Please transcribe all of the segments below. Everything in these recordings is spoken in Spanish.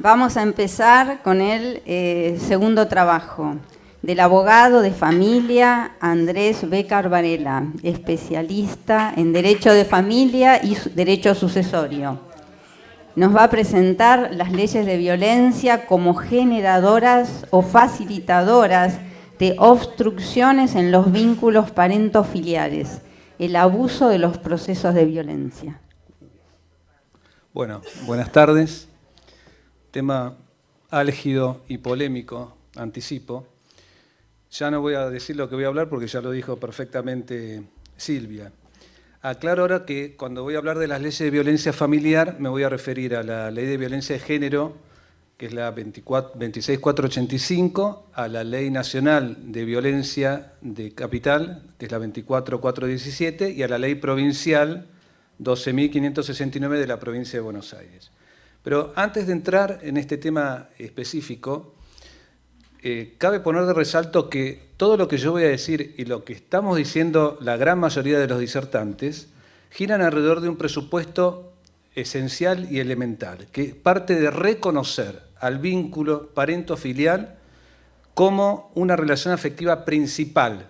Vamos a empezar con el segundo trabajo del abogado de familia Andrés Bécar Varela, especialista en Derecho de Familia y Derecho Sucesorio. Nos va a presentar las leyes de violencia como generadoras o facilitadoras de obstrucciones en los vínculos parentofiliares, el abuso de los procesos de violencia. Bueno, buenas tardes. Tema álgido y polémico, anticipo. Ya no voy a decir lo que voy a hablar porque ya lo dijo perfectamente Silvia. Aclaro ahora que cuando voy a hablar de las leyes de violencia familiar me voy a referir a la Ley de Violencia de Género, que es la 26485, a la Ley Nacional de Violencia de Capital, que es la 24417, y a la Ley Provincial 12.569 de la Provincia de Buenos Aires. Pero antes de entrar en este tema específico, cabe poner de resalto que todo lo que yo voy a decir y lo que estamos diciendo la gran mayoría de los disertantes giran alrededor de un presupuesto esencial y elemental, que parte de reconocer al vínculo parentofilial como una relación afectiva principal,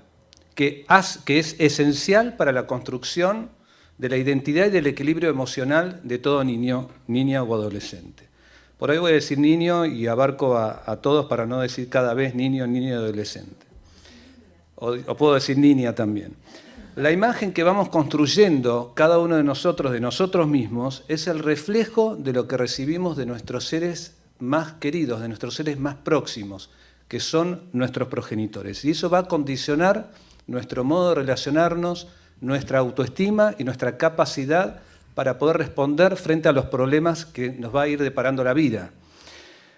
que es esencial para la construcción de la identidad y del equilibrio emocional de todo niño, niña o adolescente. Por ahí voy a decir niño y abarco a todos para no decir cada vez niño, niña y adolescente. O puedo decir niña también. La imagen que vamos construyendo cada uno de nosotros mismos, es el reflejo de lo que recibimos de nuestros seres más queridos, de nuestros seres más próximos, que son nuestros progenitores. Y eso va a condicionar nuestro modo de relacionarnos, nuestra autoestima y nuestra capacidad para poder responder frente a los problemas que nos va a ir deparando la vida.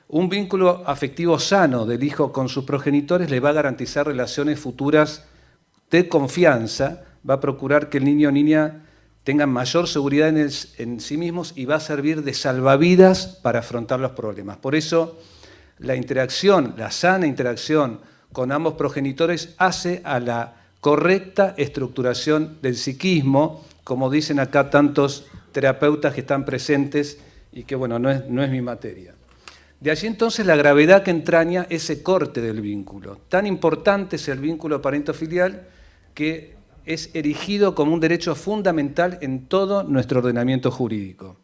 Un vínculo afectivo sano del hijo con sus progenitores le va a garantizar relaciones futuras de confianza, va a procurar que el niño o niña tengan mayor seguridad en sí mismos y va a servir de salvavidas para afrontar los problemas. Por eso, la interacción, la sana interacción con ambos progenitores hace a la correcta estructuración del psiquismo, como dicen acá tantos terapeutas que están presentes y que, bueno, no es mi materia. De allí entonces la gravedad que entraña ese corte del vínculo. Tan importante es el vínculo parentofilial que es erigido como un derecho fundamental en todo nuestro ordenamiento jurídico.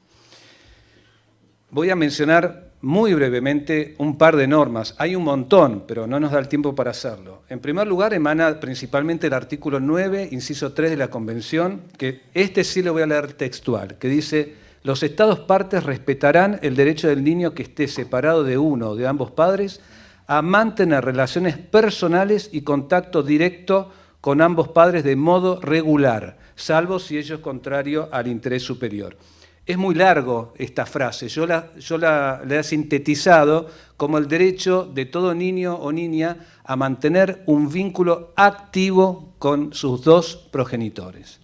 Voy a mencionar muy brevemente un par de normas. Hay un montón, pero no nos da el tiempo para hacerlo. En primer lugar, emana principalmente el artículo 9, inciso 3 de la Convención, que sí lo voy a leer textual, que dice: los Estados partes respetarán el derecho del niño que esté separado de uno o de ambos padres a mantener relaciones personales y contacto directo con ambos padres de modo regular, salvo si ello es contrario al interés superior. Es muy largo esta frase, yo la he sintetizado como el derecho de todo niño o niña a mantener un vínculo activo con sus dos progenitores.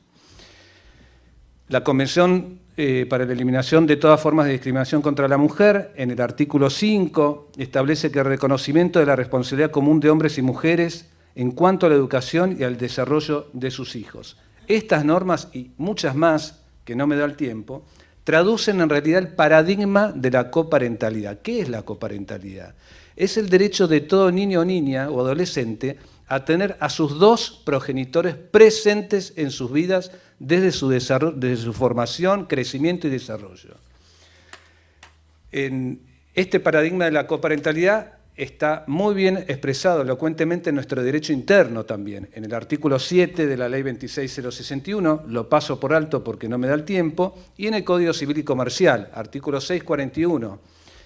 La Convención para la Eliminación de todas formas de discriminación contra la mujer, en el artículo 5, establece que el reconocimiento de la responsabilidad común de hombres y mujeres en cuanto a la educación y al desarrollo de sus hijos. Estas normas y muchas más, que no me da el tiempo, traducen en realidad el paradigma de la coparentalidad. ¿Qué es la coparentalidad? Es el derecho de todo niño o niña o adolescente a tener a sus dos progenitores presentes en sus vidas desde su formación, crecimiento y desarrollo. En este paradigma de la coparentalidad está muy bien expresado elocuentemente en nuestro derecho interno también. En el artículo 7 de la Ley 26061, lo paso por alto porque no me da el tiempo, y en el Código Civil y Comercial, artículo 641,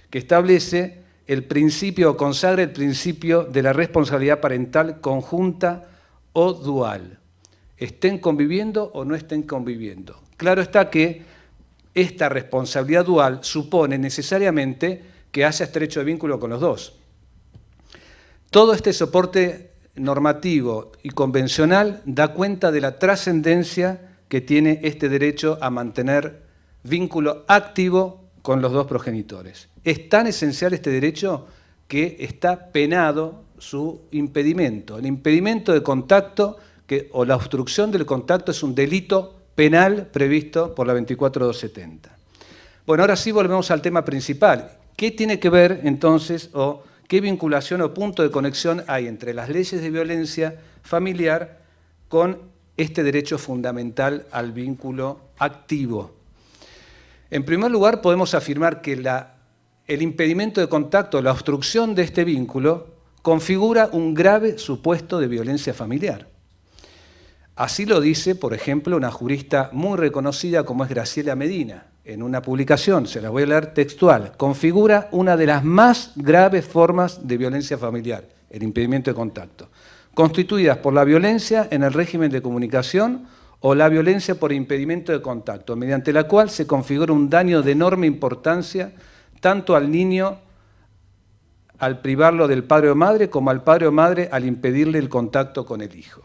que establece el principio, o consagra el principio de la responsabilidad parental conjunta o dual. Estén conviviendo o no estén conviviendo. Claro está que esta responsabilidad dual supone necesariamente que haya estrecho vínculo con los dos. Todo este soporte normativo y convencional da cuenta de la trascendencia que tiene este derecho a mantener vínculo activo con los dos progenitores. Es tan esencial este derecho que está penado su impedimento. El impedimento de contacto o la obstrucción del contacto es un delito penal previsto por la 24270. Bueno, ahora sí volvemos al tema principal. ¿Qué tiene que ver entonces, o qué vinculación o punto de conexión hay entre las leyes de violencia familiar con este derecho fundamental al vínculo activo? En primer lugar, podemos afirmar que el impedimento de contacto, la obstrucción de este vínculo, configura un grave supuesto de violencia familiar. Así lo dice, por ejemplo, una jurista muy reconocida como es Graciela Medina, en una publicación, se la voy a leer textual: configura una de las más graves formas de violencia familiar, el impedimento de contacto, constituidas por la violencia en el régimen de comunicación o la violencia por impedimento de contacto, mediante la cual se configura un daño de enorme importancia tanto al niño al privarlo del padre o madre, como al padre o madre al impedirle el contacto con el hijo.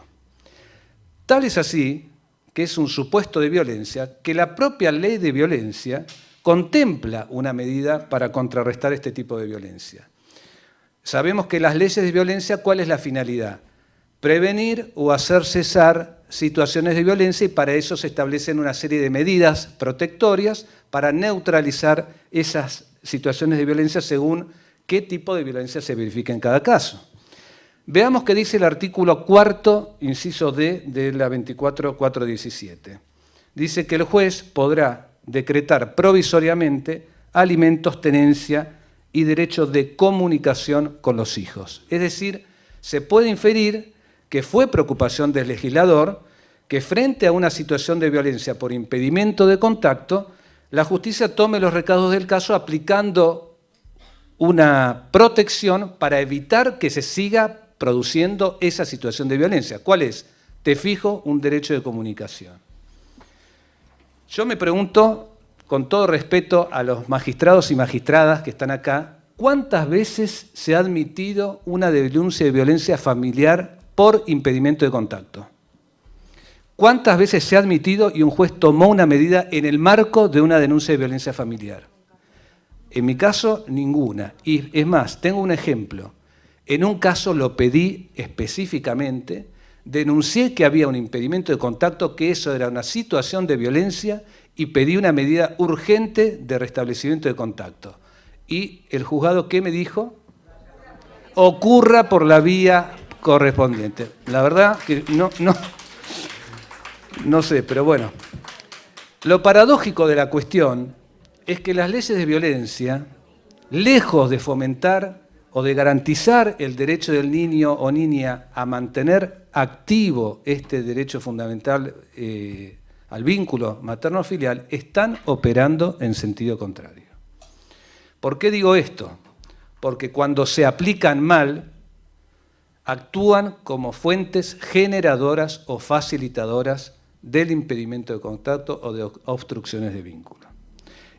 Tal es así que es un supuesto de violencia que la propia ley de violencia contempla una medida para contrarrestar este tipo de violencia. Sabemos que las leyes de violencia, ¿cuál es la finalidad? Prevenir o hacer cesar situaciones de violencia, y para eso se establecen una serie de medidas protectorias para neutralizar esas situaciones de violencia según qué tipo de violencia se verifica en cada caso. Veamos qué dice el artículo 4, inciso D, de la 24.417. Dice que el juez podrá decretar provisoriamente alimentos, tenencia y derecho de comunicación con los hijos. Es decir, se puede inferir que fue preocupación del legislador que frente a una situación de violencia por impedimento de contacto, la justicia tome los recaudos del caso aplicando una protección para evitar que se siga produciendo esa situación de violencia. ¿Cuál es? Te fijo un derecho de comunicación. Yo me pregunto, con todo respeto a los magistrados y magistradas que están acá, ¿cuántas veces se ha admitido una denuncia de violencia familiar por impedimento de contacto? ¿Cuántas veces se ha admitido y un juez tomó una medida en el marco de una denuncia de violencia familiar? En mi caso, ninguna. Y es más, tengo un ejemplo. En un caso lo pedí específicamente, denuncié que había un impedimento de contacto, que eso era una situación de violencia, y pedí una medida urgente de restablecimiento de contacto. Y el juzgado, ¿qué me dijo? Ocurra por la vía correspondiente. La verdad que no sé, pero bueno. Lo paradójico de la cuestión es que las leyes de violencia, lejos de fomentar o de garantizar el derecho del niño o niña a mantener activo este derecho fundamental al vínculo materno-filial, están operando en sentido contrario. ¿Por qué digo esto? Porque cuando se aplican mal, actúan como fuentes generadoras o facilitadoras del impedimento de contacto o de obstrucciones de vínculo.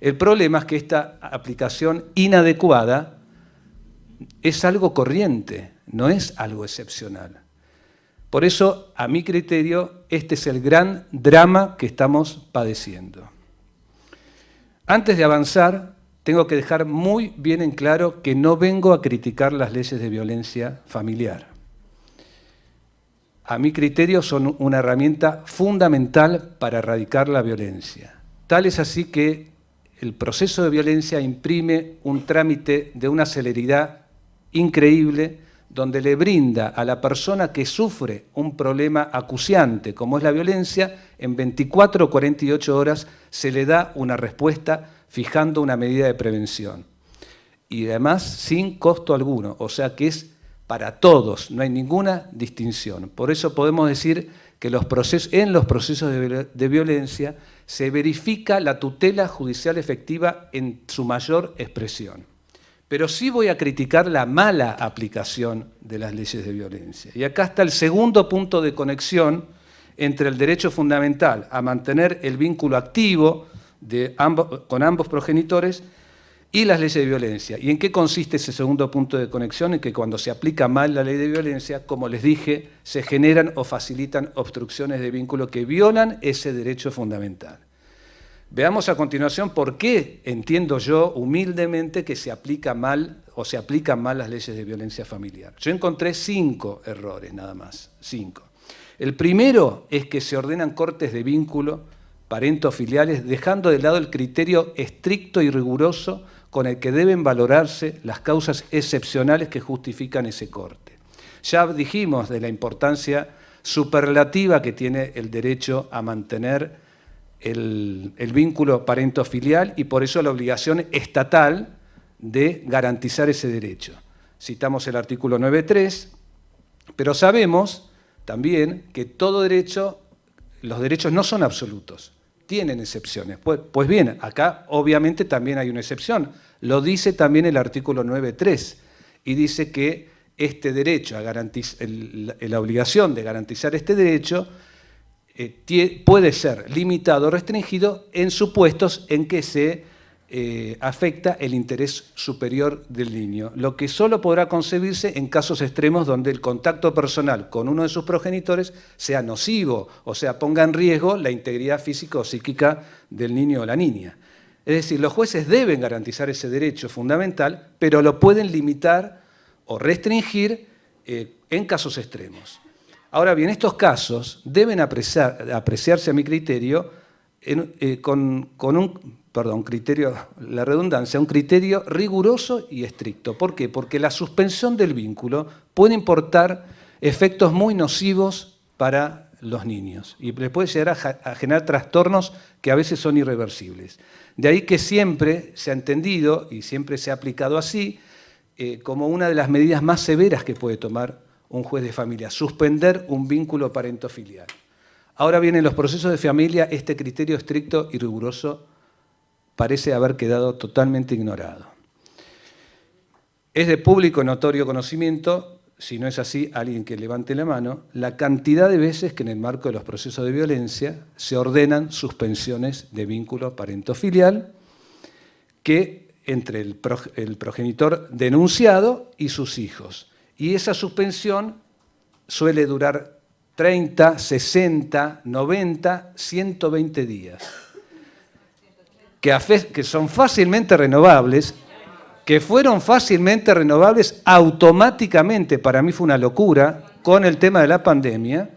El problema es que esta aplicación inadecuada es algo corriente, no es algo excepcional. Por eso, a mi criterio, este es el gran drama que estamos padeciendo. Antes de avanzar, tengo que dejar muy bien en claro que no vengo a criticar las leyes de violencia familiar. A mi criterio, son una herramienta fundamental para erradicar la violencia. Tal es así que el proceso de violencia imprime un trámite de una celeridad increíble, donde le brinda a la persona que sufre un problema acuciante, como es la violencia, en 24 o 48 horas se le da una respuesta fijando una medida de prevención. Y además sin costo alguno, o sea que es para todos, no hay ninguna distinción. Por eso podemos decir que en los procesos de violencia se verifica la tutela judicial efectiva en su mayor expresión. Pero sí voy a criticar la mala aplicación de las leyes de violencia. Y acá está el segundo punto de conexión entre el derecho fundamental a mantener el vínculo activo con ambos progenitores y las leyes de violencia. ¿Y en qué consiste ese segundo punto de conexión? En que cuando se aplica mal la ley de violencia, como les dije, se generan o facilitan obstrucciones de vínculo que violan ese derecho fundamental. Veamos a continuación por qué entiendo yo humildemente que se aplica mal o se aplican mal las leyes de violencia familiar. Yo encontré 5 errores nada más, 5. El primero es que se ordenan cortes de vínculo parentofiliales dejando de lado el criterio estricto y riguroso con el que deben valorarse las causas excepcionales que justifican ese corte. Ya dijimos de la importancia superlativa que tiene el derecho a mantener el vínculo parentofilial y por eso la obligación estatal de garantizar ese derecho. Citamos el artículo 9.3, pero sabemos también que los derechos no son absolutos, tienen excepciones. Pues bien, acá obviamente también hay una excepción. Lo dice también el artículo 9.3 y dice que este derecho, la obligación de garantizar este derecho puede ser limitado o restringido en supuestos en que se afecta el interés superior del niño, lo que solo podrá concebirse en casos extremos donde el contacto personal con uno de sus progenitores sea nocivo, o sea, ponga en riesgo la integridad física o psíquica del niño o la niña. Es decir, los jueces deben garantizar ese derecho fundamental, pero lo pueden limitar o restringir en casos extremos. Ahora bien, estos casos deben apreciarse a mi criterio con un criterio, la redundancia, un criterio riguroso y estricto. ¿Por qué? Porque la suspensión del vínculo puede importar efectos muy nocivos para los niños y les puede llegar a generar trastornos que a veces son irreversibles. De ahí que siempre se ha entendido y siempre se ha aplicado así como una de las medidas más severas que puede tomar un juez de familia, suspender un vínculo parentofilial. Ahora bien, en los procesos de familia este criterio estricto y riguroso parece haber quedado totalmente ignorado. Es de público notorio conocimiento, si no es así, alguien que levante la mano, la cantidad de veces que en el marco de los procesos de violencia se ordenan suspensiones de vínculo parentofilial entre el progenitor denunciado y sus hijos. Y esa suspensión suele durar 30, 60, 90, 120 días. Que son fácilmente renovables, que fueron fácilmente renovables automáticamente, para mí fue una locura, con el tema de la pandemia,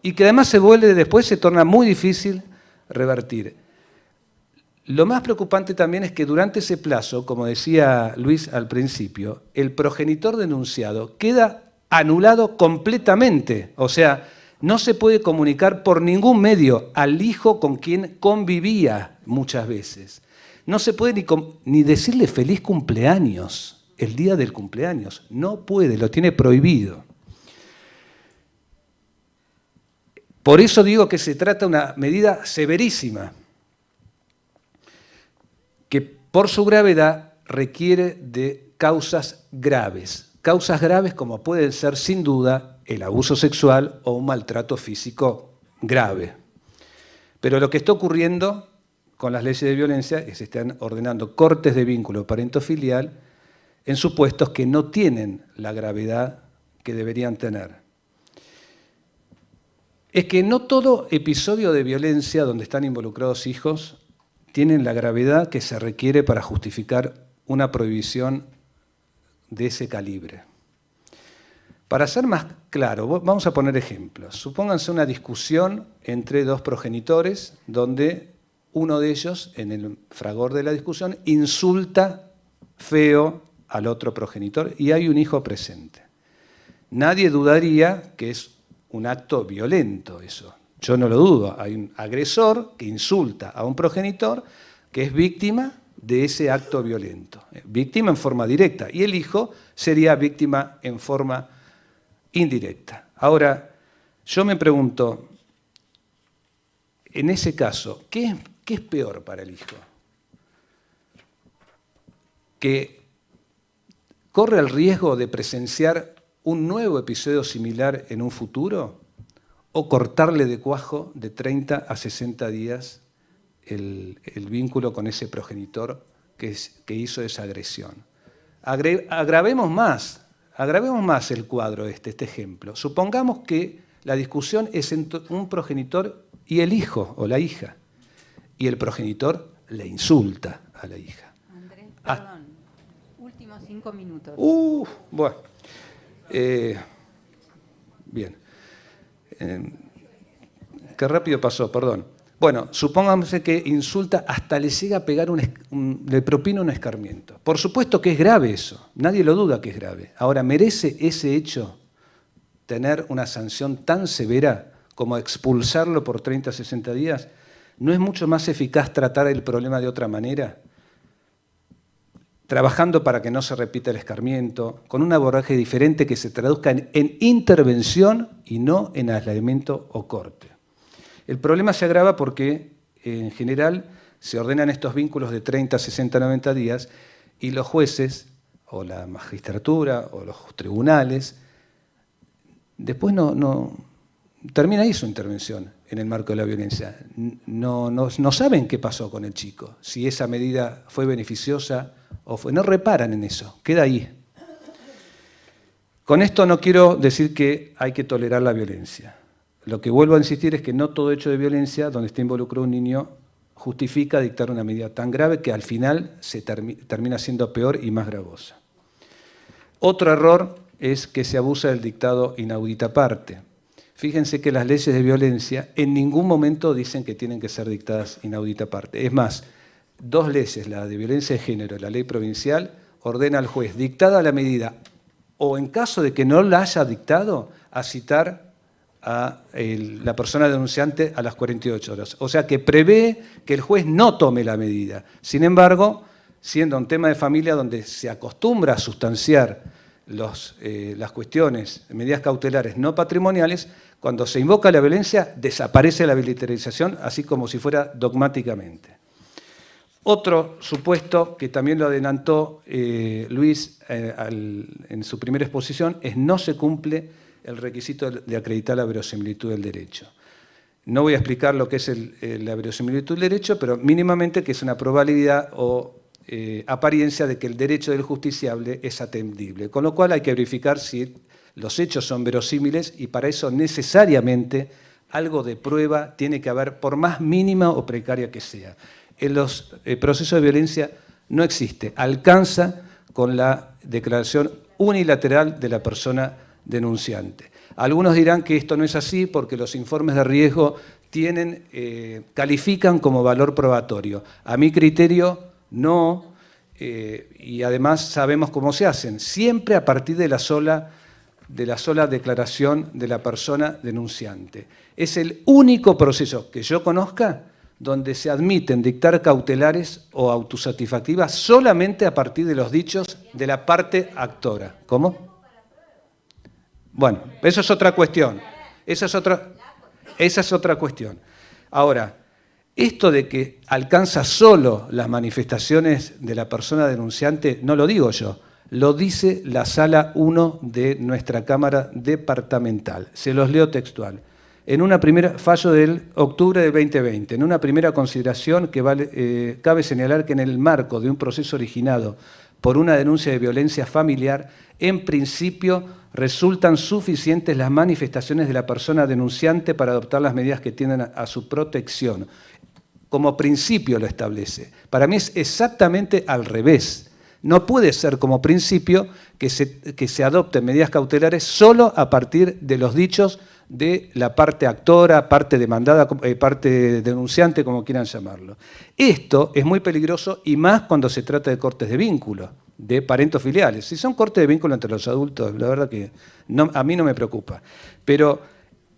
y que además después se torna muy difícil revertir. Lo más preocupante también es que durante ese plazo, como decía Luis al principio, el progenitor denunciado queda anulado completamente, o sea, no se puede comunicar por ningún medio al hijo con quien convivía muchas veces. No se puede ni decirle feliz cumpleaños, el día del cumpleaños. No puede, lo tiene prohibido. Por eso digo que se trata de una medida severísima, que por su gravedad requiere de causas graves. Causas graves como pueden ser, sin duda, el abuso sexual o un maltrato físico grave. Pero lo que está ocurriendo con las leyes de violencia es que se están ordenando cortes de vínculo parentofilial en supuestos que no tienen la gravedad que deberían tener. Es que no todo episodio de violencia donde están involucrados hijos tienen la gravedad que se requiere para justificar una prohibición de ese calibre. Para ser más claro, vamos a poner ejemplos. Supónganse una discusión entre dos progenitores donde uno de ellos, en el fragor de la discusión, insulta feo al otro progenitor y hay un hijo presente. Nadie dudaría que es un acto violento eso. Yo no lo dudo. Hay un agresor que insulta a un progenitor que es víctima de ese acto violento. Víctima en forma directa y el hijo sería víctima en forma indirecta. Ahora, yo me pregunto, en ese caso, ¿qué es peor para el hijo? ¿Que corre el riesgo de presenciar un nuevo episodio similar en un futuro? ¿O cortarle de cuajo de 30 a 60 días el vínculo con ese progenitor que hizo esa agresión? Agravemos más el cuadro este ejemplo. Supongamos que la discusión es entre un progenitor y el hijo o la hija, y el progenitor le insulta a la hija. Andrés, perdón, últimos 5 minutos. Bueno. Bien. Qué rápido pasó, perdón. Bueno, supongamos que insulta, hasta le llega a pegar, le propina un escarmiento. Por supuesto que es grave eso, nadie lo duda que es grave. Ahora, ¿merece ese hecho tener una sanción tan severa como expulsarlo por 30 a 60 días? ¿No es mucho más eficaz tratar el problema de otra manera? Trabajando para que no se repita el escarmiento, con un abordaje diferente que se traduzca en intervención y no en aislamiento o corte. El problema se agrava porque, en general, se ordenan estos vínculos de 30, 60, 90 días y los jueces, o la magistratura, o los tribunales, después no termina ahí su intervención en el marco de la violencia. No saben qué pasó con el chico, si esa medida fue beneficiosa o fue. No reparan en eso, queda ahí. Con esto no quiero decir que hay que tolerar la violencia. Lo que vuelvo a insistir es que no todo hecho de violencia donde esté involucrado un niño justifica dictar una medida tan grave que al final se termina siendo peor y más gravosa. Otro error es que se abusa del dictado inaudita parte. Fíjense que las leyes de violencia en ningún momento dicen que tienen que ser dictadas inaudita parte. Es más, dos leyes, la de violencia de género y la ley provincial, ordena al juez, dictada la medida, o en caso de que no la haya dictado, a citar a la persona denunciante a las 48 horas. O sea que prevé que el juez no tome la medida. Sin embargo, siendo un tema de familia donde se acostumbra a sustanciar las cuestiones, medidas cautelares no patrimoniales, cuando se invoca la violencia desaparece la militarización, así como si fuera dogmáticamente. Otro supuesto que también lo adelantó Luis en su primera exposición es no se cumple el requisito de acreditar la verosimilitud del derecho. No voy a explicar lo que es la verosimilitud del derecho, pero mínimamente que es una probabilidad o apariencia de que el derecho del justiciable es atendible, con lo cual hay que verificar si los hechos son verosímiles y para eso necesariamente algo de prueba tiene que haber, por más mínima o precaria que sea. En los procesos de violencia no existe, alcanza con la declaración unilateral de la persona denunciante. Algunos dirán que esto no es así porque los informes de riesgo califican como valor probatorio. A mi criterio, no, y además sabemos cómo se hacen, siempre a partir de la sola declaración de la persona denunciante. Es el único proceso que yo conozca donde se admiten dictar cautelares o autosatisfactivas solamente a partir de los dichos de la parte actora. ¿Cómo? Bueno, eso es otra cuestión. Esa es otra cuestión. Ahora, esto de que alcanza solo las manifestaciones de la persona denunciante, no lo digo yo, lo dice la Sala 1 de nuestra Cámara Departamental. Se los leo textual. En una primera fallo del octubre de 2020, en una primera consideración que cabe señalar que en el marco de un proceso originado por una denuncia de violencia familiar, en principio resultan suficientes las manifestaciones de la persona denunciante para adoptar las medidas que tienden a su protección. Como principio lo establece. Para mí es exactamente al revés. No puede ser como principio que se adopten medidas cautelares solo a partir de los dichos de la parte actora, parte demandada, parte denunciante, como quieran llamarlo. Esto es muy peligroso y más cuando se trata de cortes de vínculo, de parentos filiales. Si son cortes de vínculo entre los adultos, la verdad que a mí no me preocupa. Pero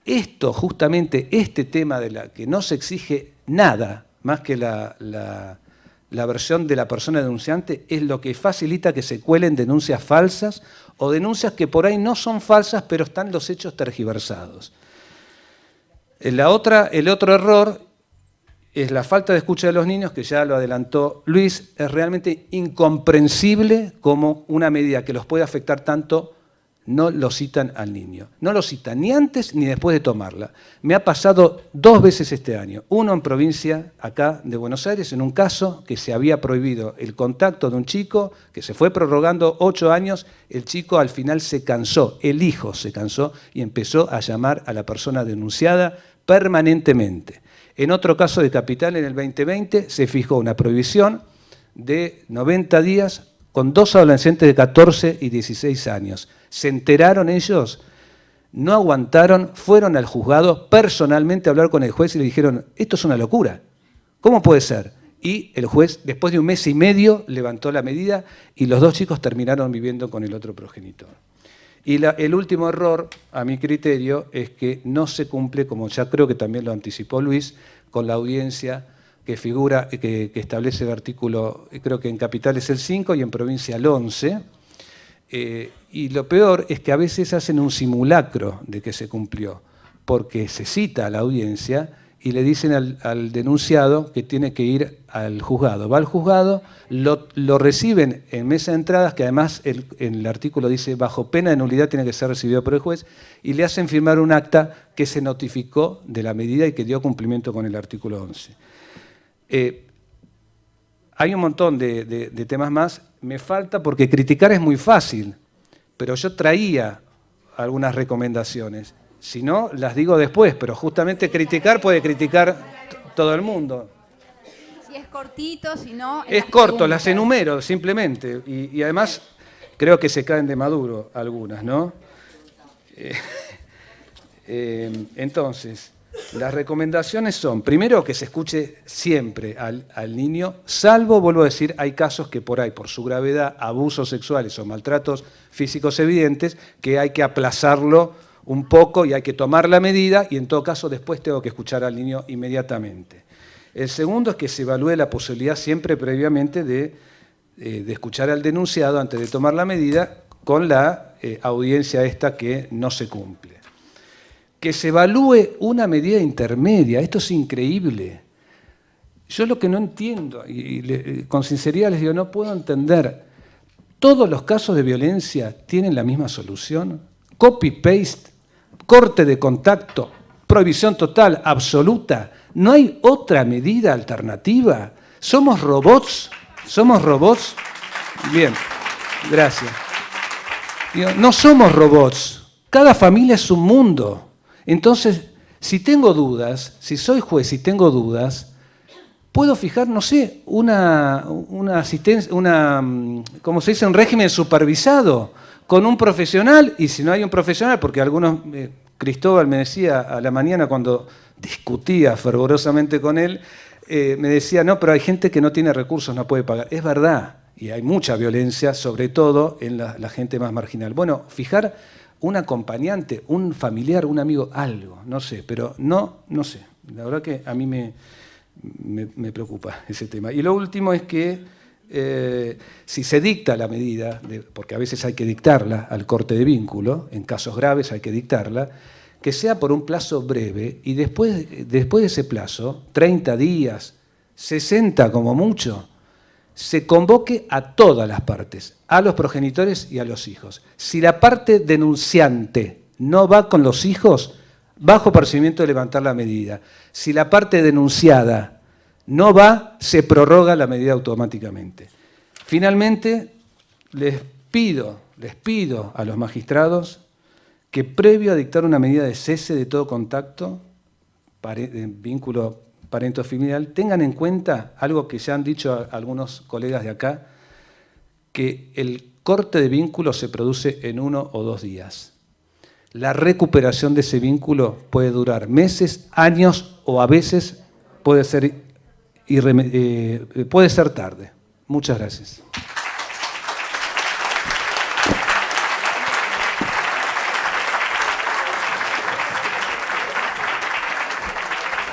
esto, justamente, este tema de la que no se exige nada más que la versión de la persona denunciante, es lo que facilita que se cuelen denuncias falsas o denuncias que por ahí no son falsas, pero están los hechos tergiversados. El otro error es la falta de escucha de los niños, que ya lo adelantó Luis. Es realmente incomprensible cómo una medida que los puede afectar tanto no lo citan al niño. No lo citan ni antes ni después de tomarla. Me ha pasado 2 veces este año. Uno en provincia, acá de Buenos Aires, en un caso que se había prohibido el contacto de un chico, que se fue prorrogando 8 años, el chico al final se cansó, el hijo se cansó y empezó a llamar a la persona denunciada permanentemente. En otro caso de Capital, en el 2020, se fijó una prohibición de 90 días con 2 adolescentes de 14 y 16 años. ¿Se enteraron ellos? no aguantaron, fueron al juzgado personalmente a hablar con el juez y le dijeron, esto es una locura, ¿cómo puede ser? Y el juez, después de 1 mes y medio, levantó la medida y los 2 chicos terminaron viviendo con el otro progenitor. Y el último error, a mi criterio, es que no se cumple, como ya creo que también lo anticipó Luis, con la audiencia que figura, que establece el artículo, creo que en Capital es el 5 y en Provincia el 11. Y lo peor es que a veces hacen un simulacro de que se cumplió, porque se cita a la audiencia y le dicen al denunciado que tiene que ir al juzgado. Va al juzgado, lo reciben en mesa de entradas, que además en el artículo dice bajo pena de nulidad tiene que ser recibido por el juez, y le hacen firmar un acta que se notificó de la medida y que dio cumplimiento con el artículo 11. Hay un montón de temas más. Me falta porque criticar es muy fácil, pero yo traía algunas recomendaciones. Si no, las digo después, pero justamente criticar puede criticar todo el mundo. Si es cortito, si no... Es corto, las enumero simplemente. Y además creo que se caen de maduro algunas, ¿no? Entonces, las recomendaciones son, primero, que se escuche siempre al niño, salvo, vuelvo a decir, hay casos que por ahí, por su gravedad, abusos sexuales o maltratos físicos evidentes, que hay que aplazarlo un poco y hay que tomar la medida y en todo caso después tengo que escuchar al niño inmediatamente. El segundo es que se evalúe la posibilidad siempre previamente de escuchar al denunciado antes de tomar la medida con la audiencia esta que no se cumple. Que se evalúe una medida intermedia, esto es increíble. Yo lo que no entiendo, y con sinceridad les digo, no puedo entender, ¿todos los casos de violencia tienen la misma solución? Copy-paste, corte de contacto, prohibición total, absoluta. ¿No hay otra medida alternativa? ¿Somos robots? ¿Somos robots? Bien, gracias. No somos robots. Cada familia es un mundo. Entonces, si tengo dudas, si soy juez y tengo dudas, puedo fijar, no sé, una asistencia, ¿cómo se dice? Un régimen supervisado con un profesional, y si no hay un profesional, porque algunos, Cristóbal me decía a la mañana cuando discutía fervorosamente con él, me decía, no, pero hay gente que no tiene recursos, no puede pagar. Es verdad, y hay mucha violencia, sobre todo en la gente más marginal. Bueno, fijar un acompañante, un familiar, un amigo, algo, no sé, pero no sé. La verdad que a mí me preocupa ese tema. Y lo último es que si se dicta la medida, porque a veces hay que dictarla al corte de vínculo, en casos graves hay que dictarla, que sea por un plazo breve y después de ese plazo, 30 días, 60 como mucho, se convoque a todas las partes, a los progenitores y a los hijos. Si la parte denunciante no va con los hijos, bajo procedimiento de levantar la medida. Si la parte denunciada no va, se prorroga la medida automáticamente. Finalmente, les pido a los magistrados que previo a dictar una medida de cese de todo contacto, vínculo parentofilial, tengan en cuenta algo que ya han dicho algunos colegas de acá, que el corte de vínculo se produce en 1 o 2 días. La recuperación de ese vínculo puede durar meses, años o a veces puede ser tarde. Muchas gracias.